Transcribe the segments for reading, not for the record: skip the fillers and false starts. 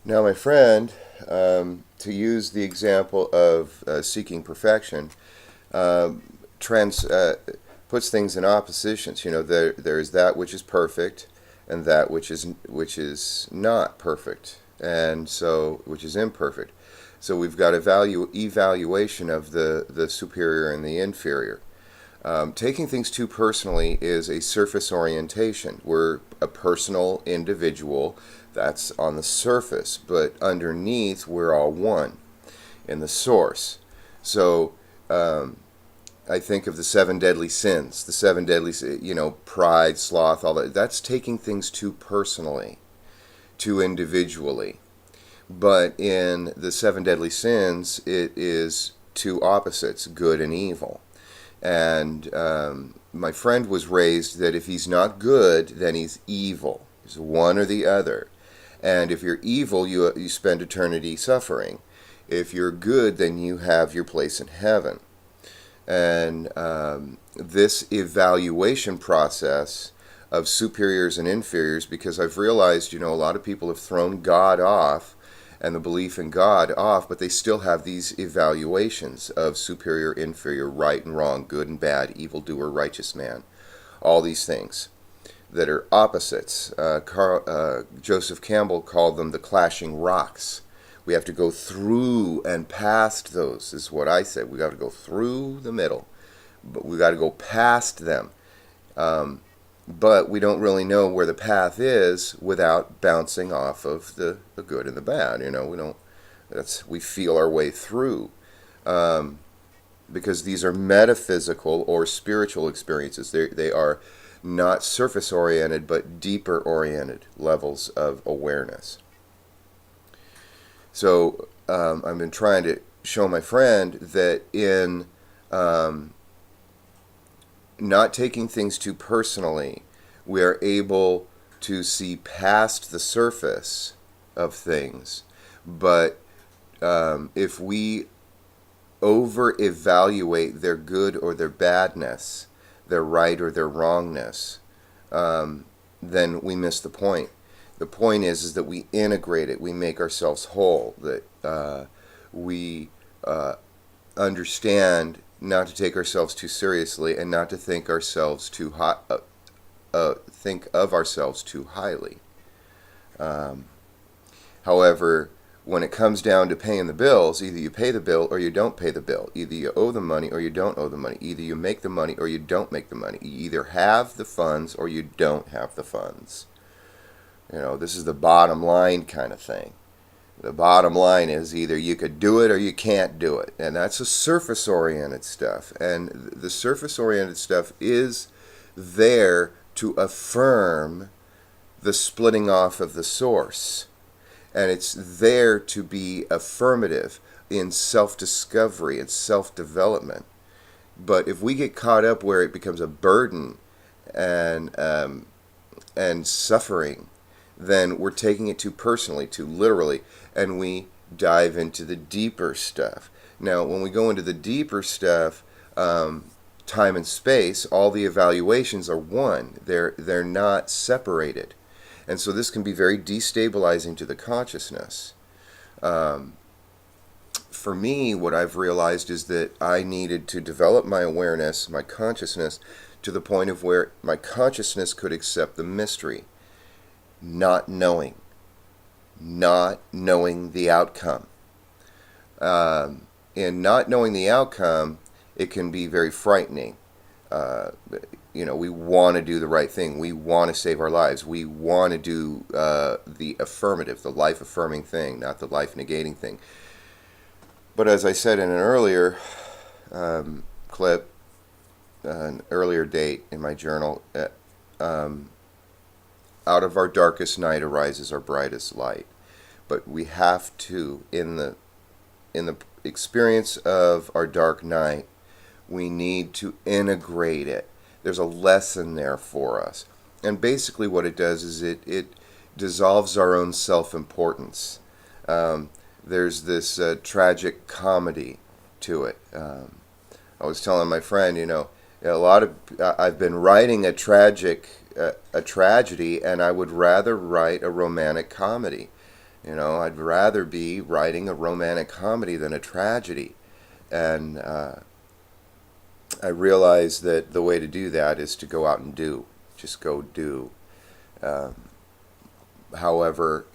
Now, my friend, to use the example of seeking perfection, uh, trans puts things in oppositions. You know, there is that which is perfect, and that which is not perfect, and so which is imperfect. So we've got a value evaluation of the superior and the inferior. Taking things too personally is a surface orientation. We're a personal individual that's on the surface, but underneath we're all one in the source. So I think of the seven deadly sins. The seven deadly, pride, sloth, all that. That's taking things too personally, too individually. But in the seven deadly sins, it is two opposites, good and evil. And my friend was raised that if he's not good, then he's evil. He's one or the other. And if you're evil, you spend eternity suffering. If you're good, then you have your place in heaven. And this evaluation process of superiors and inferiors, because I've realized, a lot of people have thrown God off and the belief in God off, but they still have these evaluations of superior, inferior, right and wrong, good and bad, evildoer, righteous man, all these things that are opposites. Joseph Campbell called them the clashing rocks. We have to go through and past those, is what I said. We got to go through the middle, but we got to go past them. But we don't really know where the path is without bouncing off of the good and the bad. We don't. We feel our way through, because these are metaphysical or spiritual experiences. They are not surface oriented, but deeper oriented levels of awareness. So I've been trying to show my friend that in not taking things too personally, we are able to see past the surface of things. But if we over evaluate their good or their badness, their right or their wrongness, then we miss the point. The point is that we integrate it, we make ourselves whole, that we understand not to take ourselves too seriously and not to think ourselves too think of ourselves too highly. However, when it comes down to paying the bills, either you pay the bill or you don't pay the bill. Either you owe the money or you don't owe the money. Either you make the money or you don't make the money. You either have the funds or you don't have the funds. This is the bottom line kind of thing. The bottom line is either you could do it or you can't do it. And that's a surface-oriented stuff. And the surface-oriented stuff is there to affirm the splitting off of the source. And it's there to be affirmative in self-discovery and self-development. But if we get caught up where it becomes a burden and suffering, then we're taking it too personally, too literally, and we dive into the deeper stuff. Now, when we go into the deeper stuff, time and space, all the evaluations are one. They're not separated. And so this can be very destabilizing to the consciousness. For me, what I've realized is that I needed to develop my awareness, my consciousness, to the point of where my consciousness could accept the mystery. Not knowing the outcome. In not knowing the outcome, it can be very frightening. We want to do the right thing. We want to save our lives. We want to do the affirmative, the life-affirming thing, not the life-negating thing. But as I said in an earlier clip, an earlier date in my journal, out of our darkest night arises our brightest light. But we have to, in the experience of our dark night, we need to integrate it. There's a lesson there for us. And basically what it does is it dissolves our own self-importance. There's this tragic comedy to it. I was telling my friend, I've been writing a tragedy, and I would rather write a romantic comedy. You know, I'd rather be writing a romantic comedy than a tragedy. And I realized that the way to do that is to go out and do. Just go do. Um, However,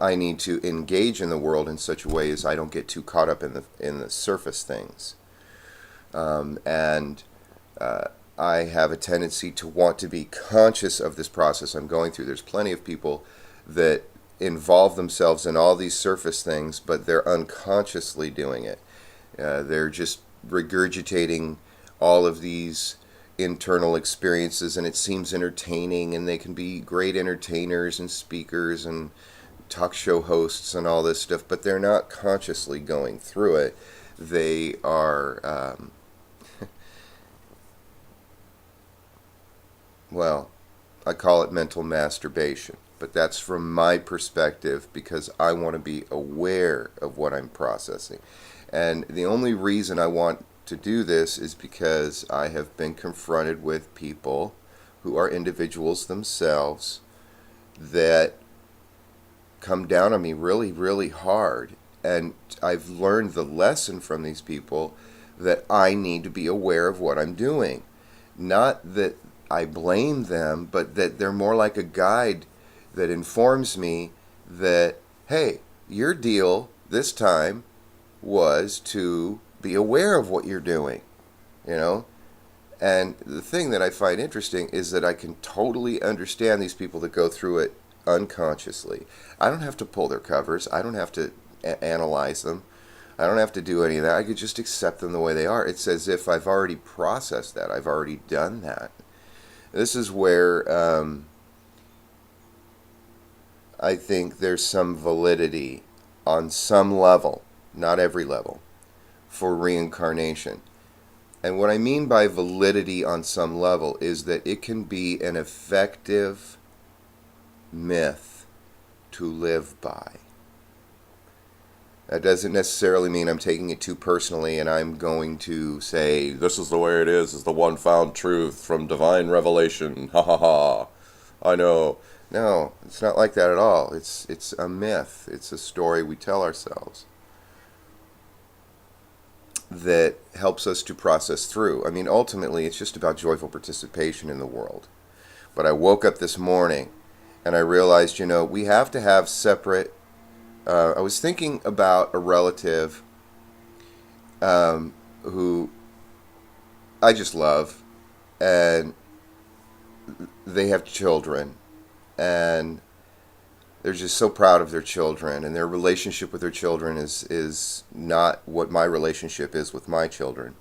I need to engage in the world in such a way as I don't get too caught up in the surface things. And I have a tendency to want to be conscious of this process I'm going through. There's plenty of people that involve themselves in all these surface things, but they're unconsciously doing it. They're just regurgitating all of these internal experiences, and it seems entertaining, and they can be great entertainers and speakers and talk show hosts and all this stuff, but they're not consciously going through it. They are, well, I call it mental masturbation, but that's from my perspective because I want to be aware of what I'm processing. And the only reason I want to do this is because I have been confronted with people who are individuals themselves that come down on me really, really hard. And I've learned the lesson from these people that I need to be aware of what I'm doing. Not that I blame them, but that they're more like a guide that informs me that, hey, your deal this time was to be aware of what you're doing, you know? And the thing that I find interesting is that I can totally understand these people that go through it unconsciously. I don't have to pull their covers. I don't have to analyze them. I don't have to do any of that. I could just accept them the way they are. It's as if I've already processed that. I've already done that. This is where I think there's some validity on some level, not every level, for reincarnation. And what I mean by validity on some level is that it can be an effective myth to live by. That doesn't necessarily mean I'm taking it too personally and I'm going to say, this is the way it is the one found truth from divine revelation. Ha ha ha. I know. No, it's not like that at all. It's a myth. It's a story we tell ourselves that helps us to process through. I mean, ultimately, it's just about joyful participation in the world. But I woke up this morning and I realized, you know, we have to have separate. I was thinking about a relative who I just love, and they have children, and they're just so proud of their children, and their relationship with their children is not what my relationship is with my children.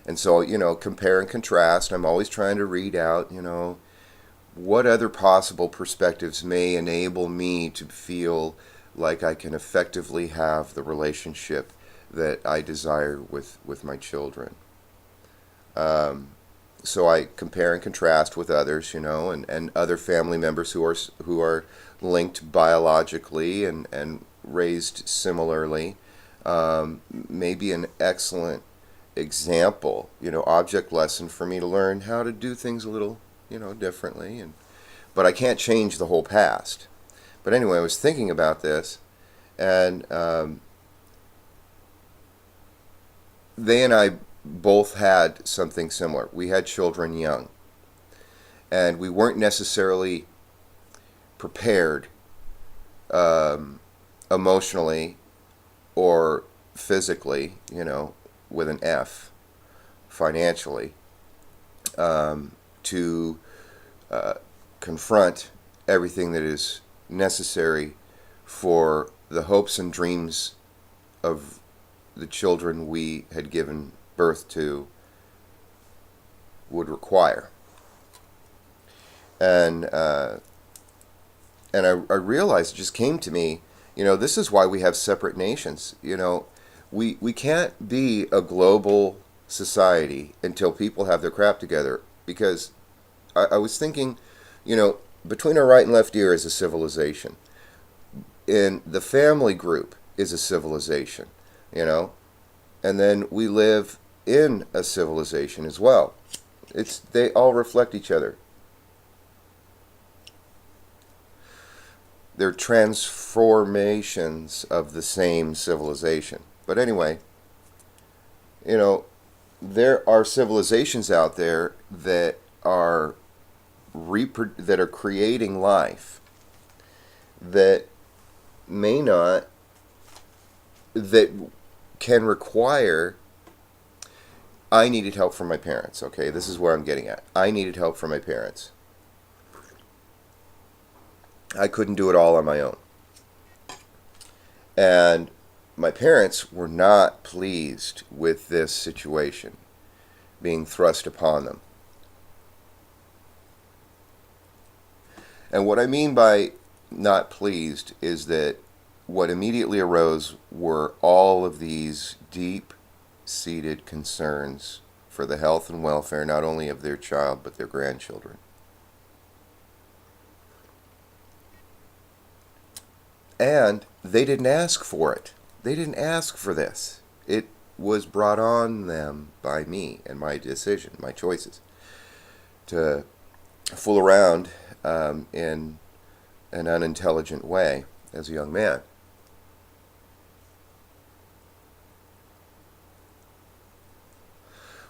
And so, you know, compare and contrast. I'm always trying to read out, you know, what other possible perspectives may enable me to feel like I can effectively have the relationship that I desire with my children. So I compare and contrast with others, you know, and other family members who are linked biologically and raised similarly. Maybe an excellent example, you know, object lesson for me to learn how to do things a little, you know, differently. But I can't change the whole past. But anyway, I was thinking about this, and they and I both had something similar. We had children young, and we weren't necessarily prepared emotionally or physically, you know, with an F, financially, to confront everything that is necessary for the hopes and dreams of the children we had given birth to would require. And I realized, it just came to me, you know, this is why we have separate nations. You know, we can't be a global society until people have their crap together. Because I was thinking, you know, between our right and left ear is a civilization. In the family group is a civilization, you know, and then we live in a civilization as well. They all reflect each other. they're transformations of the same civilization. But anyway, you know, there are civilizations out there that are that are creating life that may not, that can require. I needed help from my parents. Okay, this is where I'm getting at. I needed help from my parents. I couldn't do it all on my own. And my parents were not pleased with this situation being thrust upon them. And what I mean by not pleased is that what immediately arose were all of these deep-seated concerns for the health and welfare not only of their child but their grandchildren. And they didn't ask for it. They didn't ask for this. It was brought on them by me and my decision, my choices, to fool around in an unintelligent way as a young man.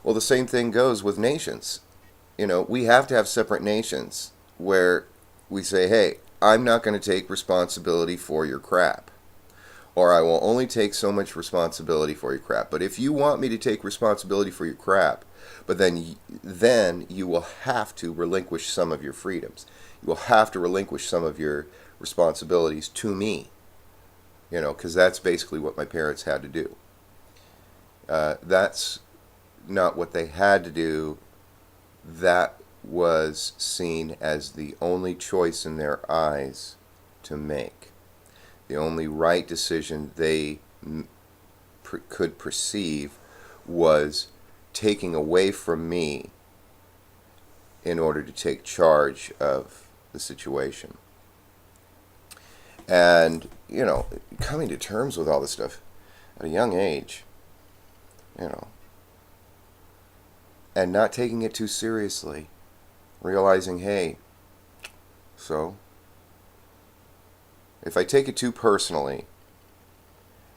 Well, the same thing goes with nations. You know, we have to have separate nations where we say, hey, I'm not going to take responsibility for your crap. Or I will only take so much responsibility for your crap. But if you want me to take responsibility for your crap, but then you will have to relinquish some of your freedoms. You will have to relinquish some of your responsibilities to me. You know, because that's basically what my parents had to do. That's not what they had to do. That was seen as the only choice in their eyes to make. The only right decision they could perceive was taking away from me in order to take charge of the situation. And, you know, coming to terms with all this stuff at a young age, you know, and not taking it too seriously, realizing, hey, so if I take it too personally,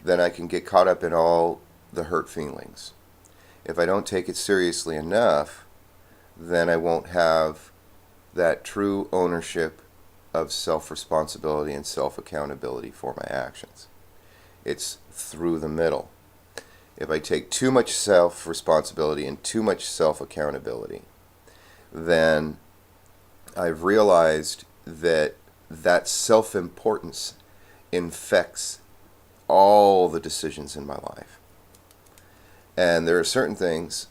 then I can get caught up in all the hurt feelings. If I don't take it seriously enough, then I won't have that true ownership of self-responsibility and self-accountability for my actions. It's through the middle. If I take too much self-responsibility and too much self-accountability, then I've realized that that self-importance infects all the decisions in my life. And there are certain things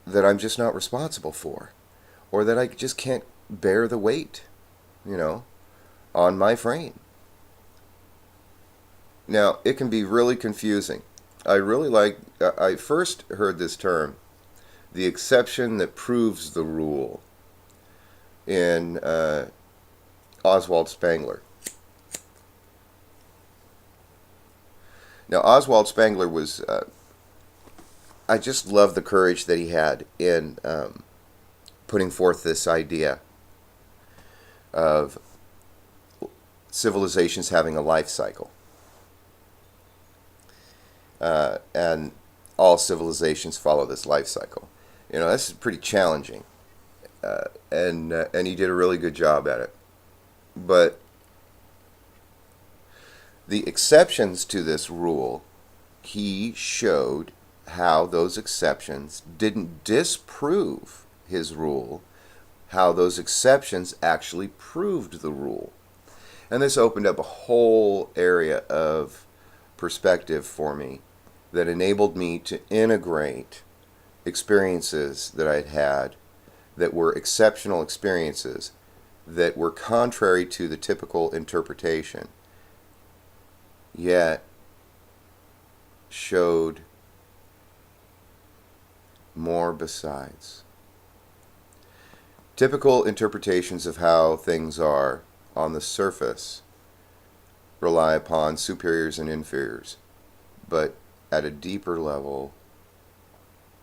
that I'm just not responsible for, or that I just can't bear the weight, you know, on my frame. Now, it can be really confusing. I first heard this term, the exception that proves the rule, in Oswald Spengler. Now, Oswald Spengler was, I just love the courage that he had in putting forth this idea of civilizations having a life cycle. And all civilizations follow this life cycle. You know, this is pretty challenging. And he did a really good job at it. But the exceptions to this rule, he showed how those exceptions didn't disprove his rule, how those exceptions actually proved the rule. And this opened up a whole area of perspective for me that enabled me to integrate experiences that I'd had that were exceptional experiences that were contrary to the typical interpretation, yet showed more besides. Typical interpretations of how things are on the surface rely upon superiors and inferiors, but at a deeper level,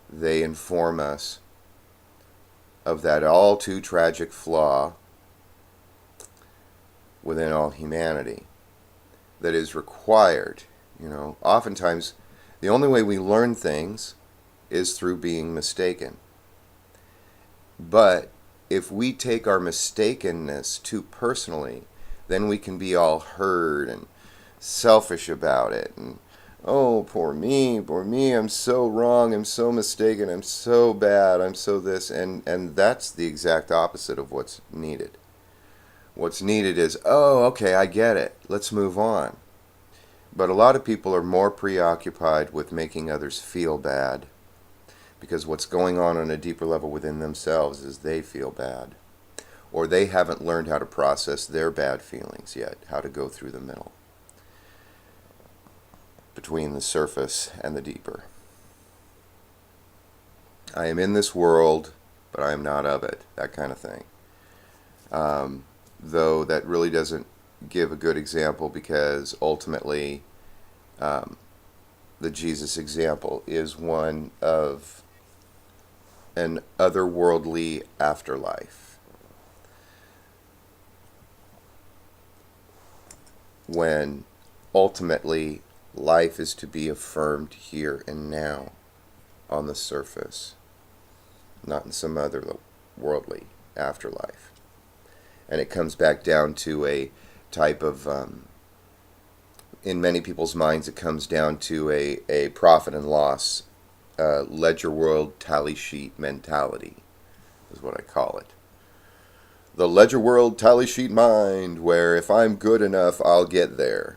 they inform us of that all too tragic flaw within all humanity that is required. Oftentimes the only way we learn things is through being mistaken. But if we take our mistakenness too personally, then we can be all hurt and selfish about it. And, oh, poor me, I'm so wrong, I'm so mistaken, I'm so bad, I'm so this. And that's the exact opposite of what's needed. What's needed is, oh, okay, I get it, let's move on. But a lot of people are more preoccupied with making others feel bad, because what's going on a deeper level within themselves is they feel bad, or they haven't learned how to process their bad feelings yet, how to go through the middle between the surface and the deeper. I am in this world, but I am not of it, that kind of thing. Though that really doesn't give a good example, because ultimately the Jesus example is one of an otherworldly afterlife, when ultimately life is to be affirmed here and now on the surface, not in some other worldly afterlife. And it comes back down to a type of, in many people's minds, it comes down to a profit and loss, ledger world tally sheet mentality, is what I call it. The ledger world tally sheet mind, where if I'm good enough, I'll get there.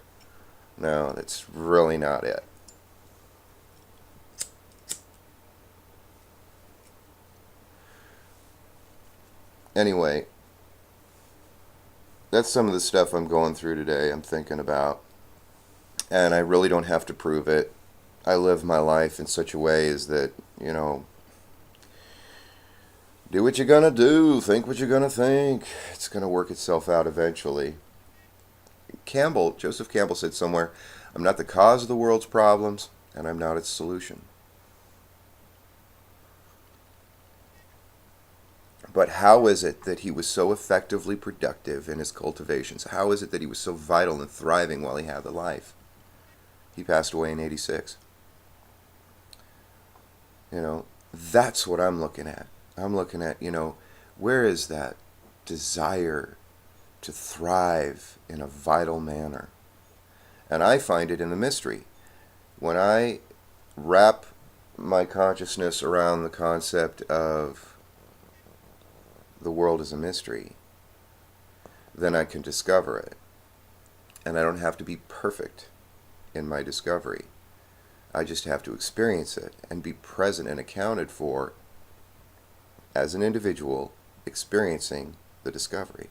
No, that's really not it. Anyway, that's some of the stuff I'm going through today, I'm thinking about. And I really don't have to prove it. I live my life in such a way as that, do what you're gonna do, think what you're gonna think. It's gonna work itself out eventually. Joseph Campbell said somewhere, I'm not the cause of the world's problems, and I'm not its solution. But how is it that he was so effectively productive in his cultivations? How is it that he was so vital and thriving while he had the life? He passed away in 86. That's what I'm looking at. I'm looking at, where is that desire to thrive in a vital manner? And I find it in the mystery. When I wrap my consciousness around the concept of the world as a mystery, then I can discover it. And I don't have to be perfect in my discovery. I just have to experience it and be present and accounted for as an individual experiencing the discovery.